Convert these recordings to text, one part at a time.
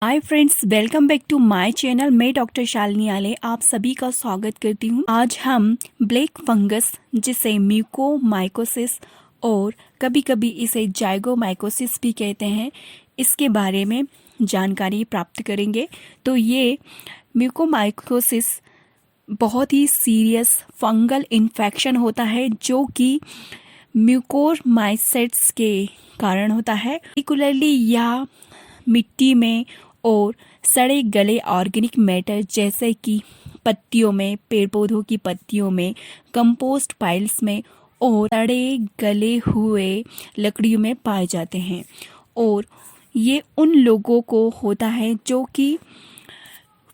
Hi friends, welcome back to my channel. मैं doctor Shalini Aale आप सभी का स्वागत करती हूँ। आज हम ब्लैक फंगस, जिसे म्यूकोमाइकोसिस और कभी कभी इसे जाइगोमाइकोसिस भी कहते हैं, इसके बारे में जानकारी प्राप्त करेंगे। तो ये म्यूकोमाइकोसिस बहुत ही सीरियस फंगल इन्फेक्शन होता है जो कि म्यूकोरमाइसेट्स के कारण होता है। पर्टिकुलरली यह मिट्टी में और सड़े गले ऑर्गेनिक मैटर जैसे कि पत्तियों में, पेड़ पौधों की पत्तियों में, कंपोस्ट पाइल्स में और सड़े गले हुए लकड़ियों में पाए जाते हैं। और ये उन लोगों को होता है जो कि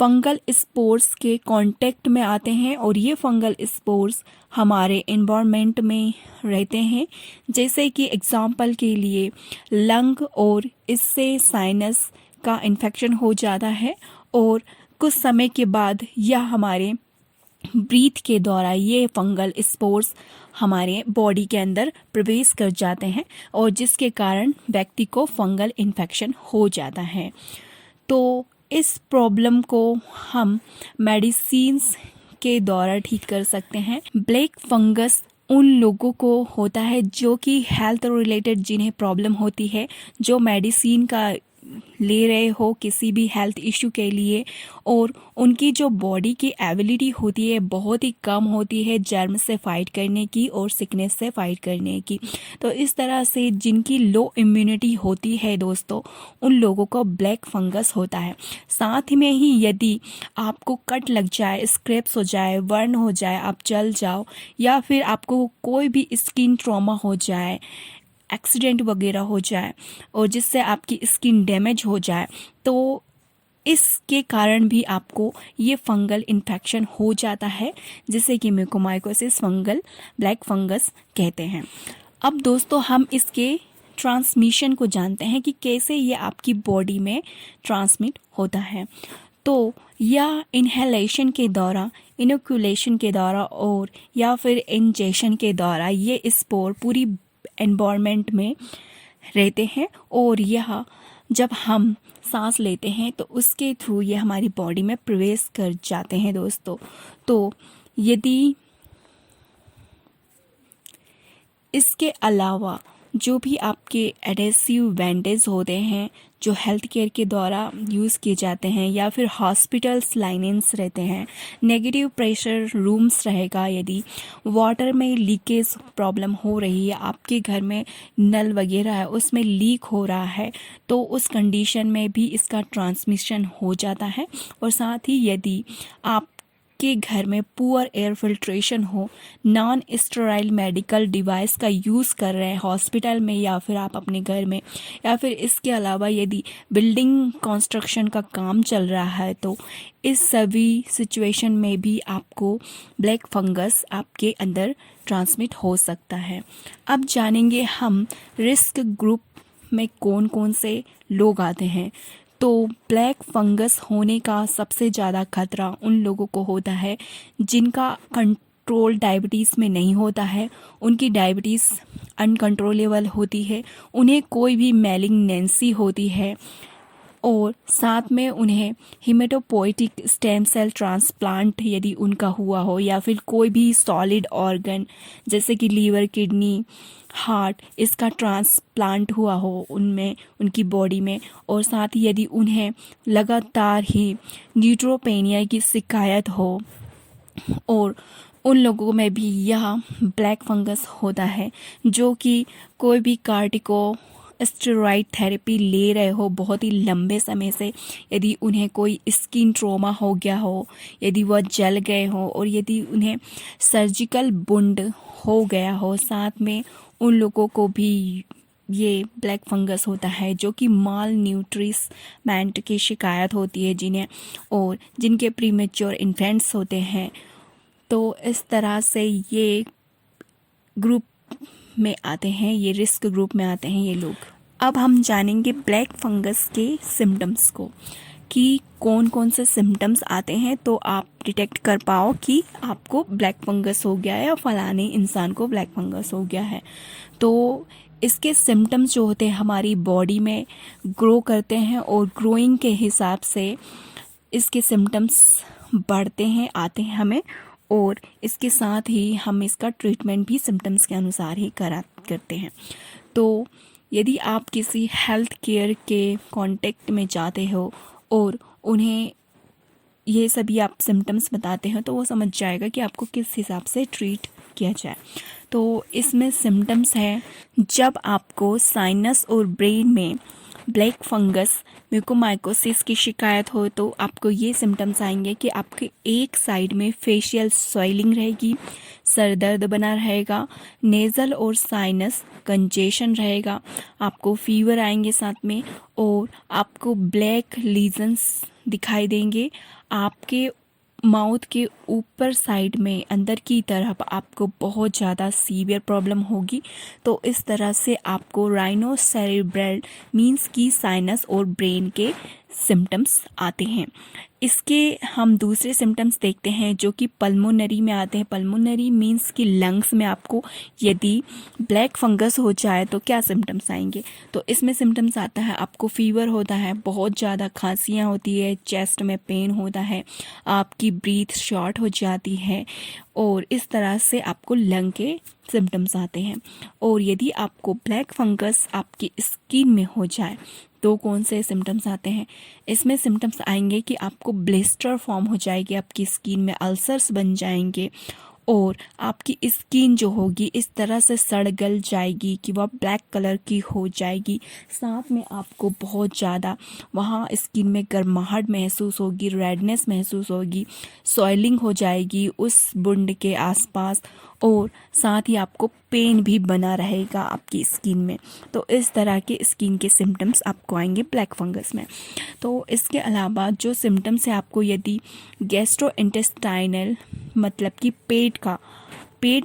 फंगल स्पोर्स के कांटेक्ट में आते हैं और ये फंगल स्पोर्स हमारे एनवायरनमेंट में रहते हैं। जैसे कि एग्जांपल के लिए लंग, और इससे साइनस का इन्फेक्शन हो जाता है और कुछ समय के बाद यह हमारे ब्रीथ के द्वारा ये फंगल स्पोर्स हमारे बॉडी के अंदर प्रवेश कर जाते हैं और जिसके कारण व्यक्ति को फंगल इन्फेक्शन हो जाता है। तो इस प्रॉब्लम को हम मेडिसिन्स के द्वारा ठीक कर सकते हैं। ब्लैक फंगस उन लोगों को होता है जो कि हेल्थ रिलेटेड जिन्हें प्रॉब्लम होती है, जो मेडिसिन का ले रहे हो किसी भी हेल्थ इशू के लिए, और उनकी जो बॉडी की एबिलिटी होती है बहुत ही कम होती है जर्म से फाइट करने की और सिकनेस से फाइट करने की। तो इस तरह से जिनकी लो इम्यूनिटी होती है दोस्तों, उन लोगों को ब्लैक फंगस होता है। साथ में ही यदि आपको कट लग जाए, स्क्रैप्स हो जाए, बर्न हो जाए, आप जल जाओ, या फिर आपको कोई भी स्किन ट्रॉमा हो जाए, एक्सीडेंट वगैरह हो जाए और जिससे आपकी स्किन डैमेज हो जाए, तो इसके कारण भी आपको ये फंगल इन्फेक्शन हो जाता है, जिसे कि म्यूकोमाइकोसिस फंगल ब्लैक फंगस कहते हैं। अब दोस्तों हम इसके ट्रांसमिशन को जानते हैं कि कैसे ये आपकी बॉडी में ट्रांसमिट होता है। तो या इनहेलेशन के द्वारा, इनोकुलेशन के द्वारा और या फिर इंजेक्शन के द्वारा ये स्पोर पूरी एनवायरनमेंट में रहते हैं और यह जब हम सांस लेते हैं तो उसके थ्रू ये हमारी बॉडी में प्रवेश कर जाते हैं दोस्तों। तो यदि इसके अलावा जो भी आपके एडेसिव बैंडेज होते हैं जो हेल्थ केयर के द्वारा यूज़ किए जाते हैं, या फिर हॉस्पिटल्स लाइनेंस रहते हैं, नेगेटिव प्रेशर रूम्स रहेगा, यदि वाटर में लीकेज प्रॉब्लम हो रही है, आपके घर में नल वगैरह है उसमें लीक हो रहा है, तो उस कंडीशन में भी इसका ट्रांसमिशन हो जाता है। और साथ ही यदि आप के घर में पुअर एयर फिल्ट्रेशन हो, नॉन स्टेराइल मेडिकल डिवाइस का यूज़ कर रहे हैं हॉस्पिटल में या फिर आप अपने घर में, या फिर इसके अलावा यदि बिल्डिंग कंस्ट्रक्शन का काम चल रहा है, तो इस सभी सिचुएशन में भी आपको ब्लैक फंगस आपके अंदर ट्रांसमिट हो सकता है। अब जानेंगे हम रिस्क ग्रुप में कौन कौन से लोग आते हैं। तो ब्लैक फंगस होने का सबसे ज़्यादा खतरा उन लोगों को होता है जिनका कंट्रोल डायबिटीज़ में नहीं होता है, उनकी डायबिटीज़ अनकंट्रोलेबल होती है, उन्हें कोई भी मैलिग्नेंसी होती है, और साथ में उन्हें हिमेटोपोइटिक स्टेम सेल ट्रांसप्लांट यदि उनका हुआ हो, या फिर कोई भी सॉलिड ऑर्गन जैसे कि लीवर, किडनी, हार्ट, इसका ट्रांसप्लांट हुआ हो उनमें, उनकी बॉडी में, और साथ ही यदि उन्हें लगातार ही न्यूट्रोपेनिया की शिकायत हो, और उन लोगों में भी यह ब्लैक फंगस होता है जो कि कोई भी कार्टिको स्टेरॉइड थेरेपी ले रहे हो बहुत ही लंबे समय से, यदि उन्हें कोई स्किन ट्रॉमा हो गया हो, यदि वह जल गए हो, और यदि उन्हें सर्जिकल वुंड हो गया हो, साथ में उन लोगों को भी ये ब्लैक फंगस होता है जो कि माल न्यूट्रिशमेंट की शिकायत होती है जिन्हें, और जिनके प्रीमेच्योर इन्फेंट्स होते हैं। तो इस तरह से ये ग्रुप में आते हैं, ये रिस्क ग्रुप में आते हैं ये लोग। अब हम जानेंगे ब्लैक फंगस के सिम्टम्स को। कि कौन कौन से सिम्टम्स आते हैं तो आप डिटेक्ट कर पाओ कि आपको ब्लैक फंगस हो गया है या फलाने इंसान को ब्लैक फंगस हो गया है। तो इसके सिम्टम्स जो होते हैं हमारी बॉडी में ग्रो करते हैं और ग्रोइंग के हिसाब से इसके सिम्टम्स बढ़ते हैं, आते हैं हमें, और इसके साथ ही हम इसका ट्रीटमेंट भी सिम्टम्स के अनुसार ही करते हैं। तो यदि आप किसी हेल्थ केयर के कांटेक्ट में जाते हो और उन्हें ये सभी आप सिम्टम्स बताते हैं तो वो समझ जाएगा कि आपको किस हिसाब से ट्रीट किया जाए। तो इसमें सिम्टम्स है, जब आपको साइनस और ब्रेन में ब्लैक फंगस म्यूकोमाइकोसिस की शिकायत हो तो आपको ये सिम्टम्स आएंगे कि आपके एक साइड में फेशियल स्वेलिंग रहेगी, सर दर्द बना रहेगा, नेज़ल और साइनस कंजेशन रहेगा, आपको फीवर आएंगे साथ में, और आपको ब्लैक लीजन्स दिखाई देंगे। आपके माउथ के ऊपर साइड में अंदर की तरफ आपको बहुत ज़्यादा सीवियर प्रॉब्लम होगी। तो इस तरह से आपको राइनोसेरेब्रल मींस की साइनस और ब्रेन के सिम्टम्स आते हैं। इसके हम दूसरे सिम्टम्स देखते हैं जो कि पल्मोनरी में आते हैं। पल्मोनरी मींस कि लंग्स में आपको यदि ब्लैक फंगस हो जाए तो क्या सिम्टम्स आएंगे। तो इसमें सिम्टम्स आता है, आपको फीवर होता है, बहुत ज़्यादा खांसियाँ होती है, चेस्ट में पेन होता है, आपकी ब्रीथ शॉर्ट हो जाती है, और इस तरह से आपको लंग के सिम्टम्स आते हैं। और यदि आपको ब्लैक फंगस आपकी स्किन में हो जाए तो कौन से सिम्टम्स आते हैं। इसमें सिम्टम्स आएंगे कि आपको ब्लिस्टर फॉर्म हो जाएगी, आपकी स्किन में अल्सर्स बन जाएंगे, और आपकी स्किन जो होगी इस तरह से सड़ गल जाएगी कि वह ब्लैक कलर की हो जाएगी। साथ में आपको बहुत ज़्यादा वहाँ स्किन में गर्माहट महसूस होगी, रेडनेस महसूस होगी, सॉइलिंग हो जाएगी उस वुंड के आसपास, और साथ ही आपको पेन भी बना रहेगा आपकी स्किन में। तो इस तरह के स्किन के सिम्टम्स आपको आएंगे ब्लैक फंगस में। तो इसके अलावा जो सिम्टम्स है, आपको यदि गैस्ट्रोइंटेस्टाइनल मतलब कि पेट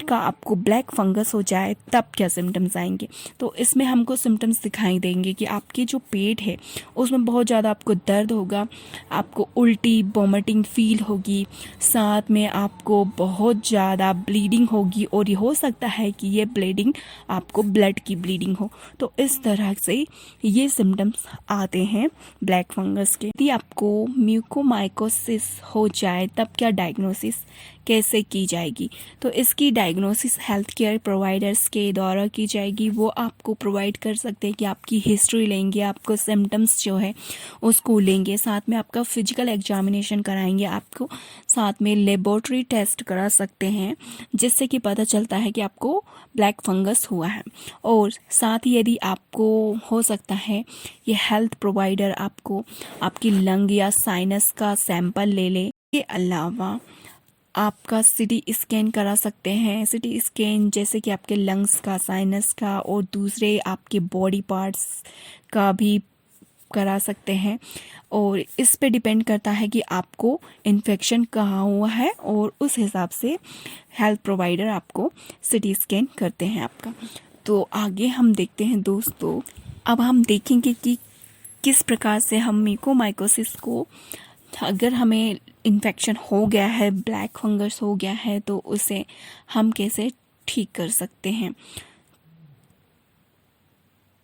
का आपको ब्लैक फंगस हो जाए तब क्या सिम्टम्स आएंगे। तो इसमें हमको सिम्टम्स दिखाई देंगे कि आपके जो पेट है उसमें बहुत ज़्यादा आपको दर्द होगा, आपको उल्टी वॉमिटिंग फील होगी, साथ में आपको बहुत ज़्यादा ब्लीडिंग होगी, और ये हो सकता है कि ये ब्लीडिंग आपको ब्लड की ब्लीडिंग हो। तो इस तरह से ये सिम्टम्स आते हैं ब्लैक फंगस के। यदि आपको म्यूकोमाइकोसिस हो जाए तब क्या डायग्नोसिस कैसे की जाएगी। तो इसकी डायग्नोसिस हेल्थ केयर प्रोवाइडर्स के द्वारा की जाएगी। वो आपको प्रोवाइड कर सकते हैं कि आपकी हिस्ट्री लेंगे, आपको सिम्टम्स जो है उसको लेंगे, साथ में आपका फिजिकल एग्जामिनेशन कराएंगे, आपको साथ में लेबोरेटरी टेस्ट करा सकते हैं जिससे कि पता चलता है कि आपको ब्लैक फंगस हुआ है। और साथ ही यदि आपको हो सकता है ये हेल्थ प्रोवाइडर आपको आपकी लंग या साइनस का सैंपल ले ले। के अलावा आपका सिटी स्कैन करा सकते हैं। सिटी स्कैन जैसे कि आपके लंग्स का, साइनस का और दूसरे आपके बॉडी पार्ट्स का भी करा सकते हैं, और इस पे डिपेंड करता है कि आपको इन्फेक्शन कहाँ हुआ है, और उस हिसाब से हेल्थ प्रोवाइडर आपको सिटी स्कैन करते हैं आपका। तो आगे हम देखते हैं दोस्तों, अब हम देखेंगे कि किस प्रकार से हम म्यूकोमाइकोसिस को, अगर हमें इन्फेक्शन हो गया है, ब्लैक फंगस हो गया है, तो उसे हम कैसे ठीक कर सकते हैं।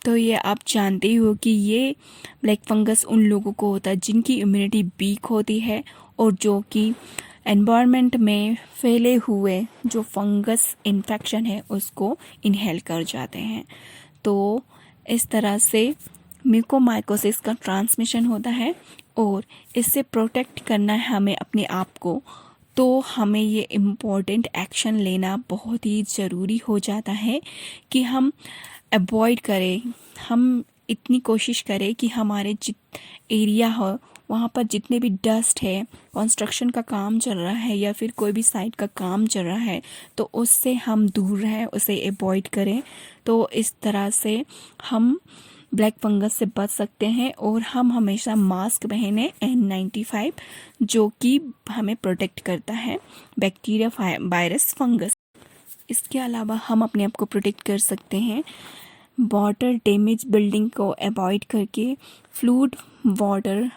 तो ये आप जानते ही हो कि ये ब्लैक फंगस उन लोगों को होता है जिनकी इम्यूनिटी वीक होती है और जो कि एनवायरनमेंट में फैले हुए जो फंगस इन्फेक्शन है उसको इनहेल कर जाते हैं। तो इस तरह से म्यूकोमाइकोसिस का ट्रांसमिशन होता है, और इससे प्रोटेक्ट करना है हमें अपने आप को। तो हमें ये इम्पोर्टेंट एक्शन लेना बहुत ही ज़रूरी हो जाता है कि हम अवॉइड करें, हम इतनी कोशिश करें कि हमारे जित एरिया हो वहाँ पर जितने भी डस्ट है, कंस्ट्रक्शन का काम चल रहा है या फिर कोई भी साइट का काम चल रहा है, तो उससे हम दूर रहें, उसे अवॉइड करें। तो इस तरह से हम ब्लैक फंगस से बच सकते हैं, और हम हमेशा मास्क पहने N95 जो कि हमें प्रोटेक्ट करता है बैक्टीरिया, वायरस, फंगस। इसके अलावा हम अपने आप को प्रोटेक्ट कर सकते हैं वाटर डैमेज बिल्डिंग को अवॉइड करके, फ्लूड वाटर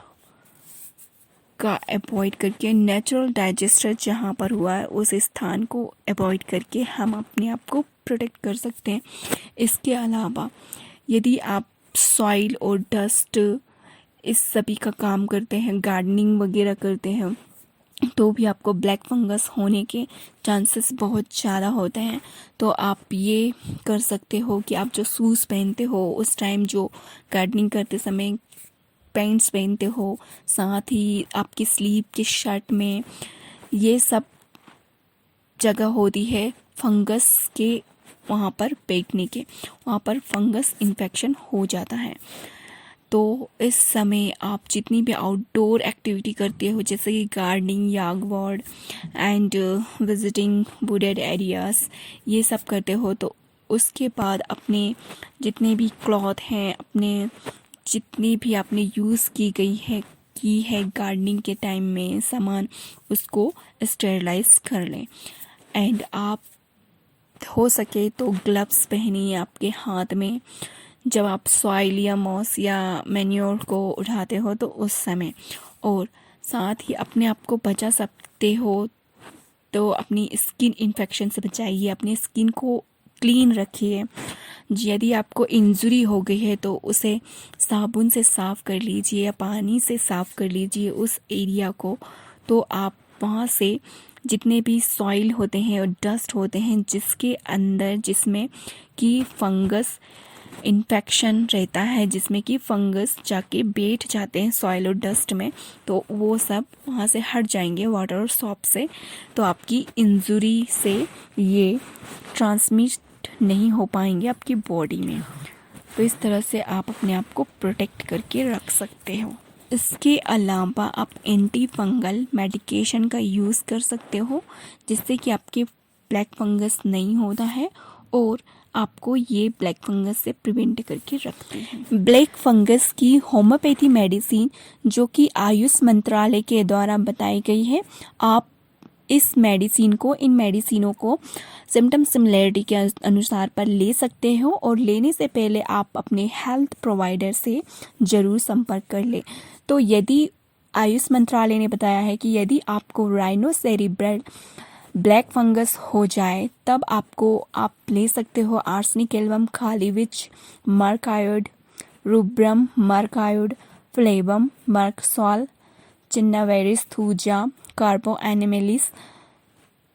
का अवॉइड करके, नेचुरल डाइजेस्टर जहाँ पर हुआ है उस स्थान को अवॉइड करके हम अपने आप को प्रोटेक्ट कर सकते हैं। इसके अलावा यदि आप सॉइल और डस्ट इस सभी का काम करते हैं, गार्डनिंग वगैरह करते हैं, तो भी आपको ब्लैक फंगस होने के चांसेस बहुत ज़्यादा होते हैं। तो आप ये कर सकते हो कि आप जो शूज़ पहनते हो उस टाइम, जो गार्डनिंग करते समय पैंट्स पहनते हो, साथ ही आपकी स्लीव के शर्ट में, ये सब जगह होती है फंगस के वहाँ पर बैठने के, वहाँ पर फंगस इन्फेक्शन हो जाता है। तो इस समय आप जितनी भी आउटडोर एक्टिविटी करते हो, जैसे कि गार्डनिंग, याक work and visiting wooded areas, ये सब करते हो, तो उसके बाद अपने जितने भी क्लॉथ हैं, अपने जितनी भी आपने यूज़ की है गार्डनिंग के टाइम में सामान, उसको स्टेरलाइज कर लें। एंड आप हो सके तो ग्लव्स पहनिए आपके हाथ में जब आप सॉइल या मॉस या मैन्योर को उठाते हो तो उस समय। और साथ ही अपने आप को बचा सकते हो तो अपनी स्किन इन्फेक्शन से बचाइए, अपनी स्किन को क्लीन रखिए। यदि आपको इंजरी हो गई है तो उसे साबुन से साफ़ कर लीजिए या पानी से साफ़ कर लीजिए उस एरिया को। तो आप वहाँ से जितने भी सॉइल होते हैं और डस्ट होते हैं जिसके अंदर, जिसमें कि फंगस इन्फेक्शन रहता है, जिसमें कि फंगस जाके बैठ जाते हैं सॉइल और डस्ट में, तो वो सब वहाँ से हट जाएंगे वाटर और सॉप से। तो आपकी इंजरी से ये ट्रांसमिट नहीं हो पाएंगे आपकी बॉडी में। तो इस तरह से आप अपने आप को प्रोटेक्ट करके रख सकते हो। इसके अलावा आप एंटी फंगल मेडिकेशन का यूज़ कर सकते हो, जिससे कि आपके ब्लैक फंगस नहीं होता है और आपको ये ब्लैक फंगस से प्रिवेंट करके रखते हैं। ब्लैक फंगस की होम्योपैथी मेडिसिन जो कि आयुष मंत्रालय के द्वारा बताई गई है, आप इन मेडिसिनों को सिम्टम सिमिलरिटी के अनुसार पर ले सकते हो और लेने से पहले आप अपने हेल्थ प्रोवाइडर से ज़रूर संपर्क कर ले। तो यदि आयुष मंत्रालय ने बताया है कि यदि आपको राइनोसेरिब्रल ब्लैक फंगस हो जाए तब आप ले सकते हो आर्सेनिक एल्बम खालीविच मर्कायोड, रूब्रम मर्कायोड, फ्लेवम मर्कसॉल, चिन्नावेरिस थूजा, कार्बो एनिमेलिस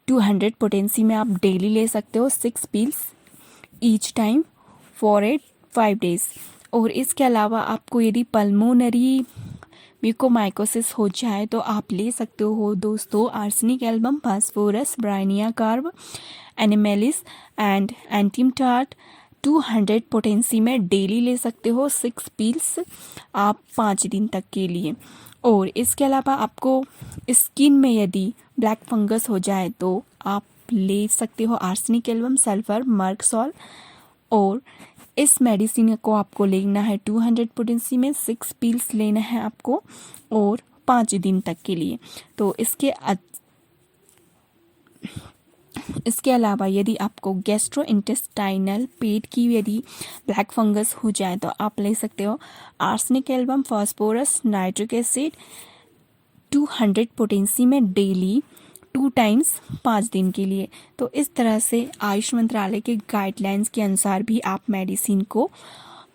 200 पोटेंसी में आप डेली ले सकते हो 6 pills each time for 5 days. और इसके अलावा आपको यदि पल्मोनरी म्यूकोमाइकोसिस हो जाए तो आप ले सकते हो दोस्तों arsenic album, phosphorus, bryonia carb, animalis and एंटीमटार्ट 200 पोटेंसी में डेली ले सकते हो 6 पिल्स आप 5 दिन तक के लिए। और इसके अलावा आपको स्किन में यदि ब्लैक फंगस हो जाए तो आप ले सकते हो आर्सेनिक एल्बम, सल्फर मर्कसॉल। और इस मेडिसिन को आपको लेना है 200 पोटेंसी में 6 पिल्स लेना है आपको और 5 दिन तक के लिए। तो इसके अलावा यदि आपको गैस्ट्रोइंटेस्टाइनल पेट की यदि ब्लैक फंगस हो जाए तो आप ले सकते हो arsenic album, phosphorus, nitric acid 200 potency में डेली 2 टाइम्स 5 दिन के लिए। तो इस तरह से आयुष मंत्रालय के गाइडलाइंस के अनुसार भी आप मेडिसिन को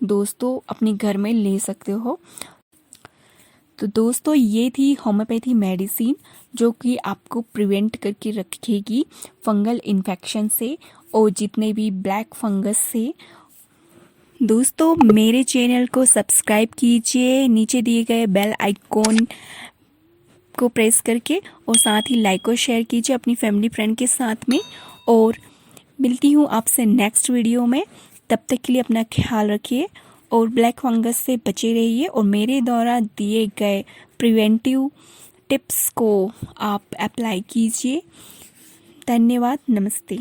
दोस्तों अपने घर में ले सकते हो। तो दोस्तों ये थी होम्योपैथी मेडिसिन जो कि आपको प्रिवेंट करके रखेगी फंगल इन्फेक्शन से और जितने भी ब्लैक फंगस से। दोस्तों मेरे चैनल को सब्सक्राइब कीजिए नीचे दिए गए बेल आइकॉन को प्रेस करके, और साथ ही लाइक और शेयर कीजिए अपनी फैमिली फ्रेंड के साथ में। और मिलती हूँ आपसे नेक्स्ट वीडियो में, तब तक के लिए अपना ख्याल रखिए और ब्लैक फंगस से बचे रहिए और मेरे द्वारा दिए गए प्रिवेंटिव टिप्स को आप अप्लाई कीजिए। धन्यवाद, नमस्ते।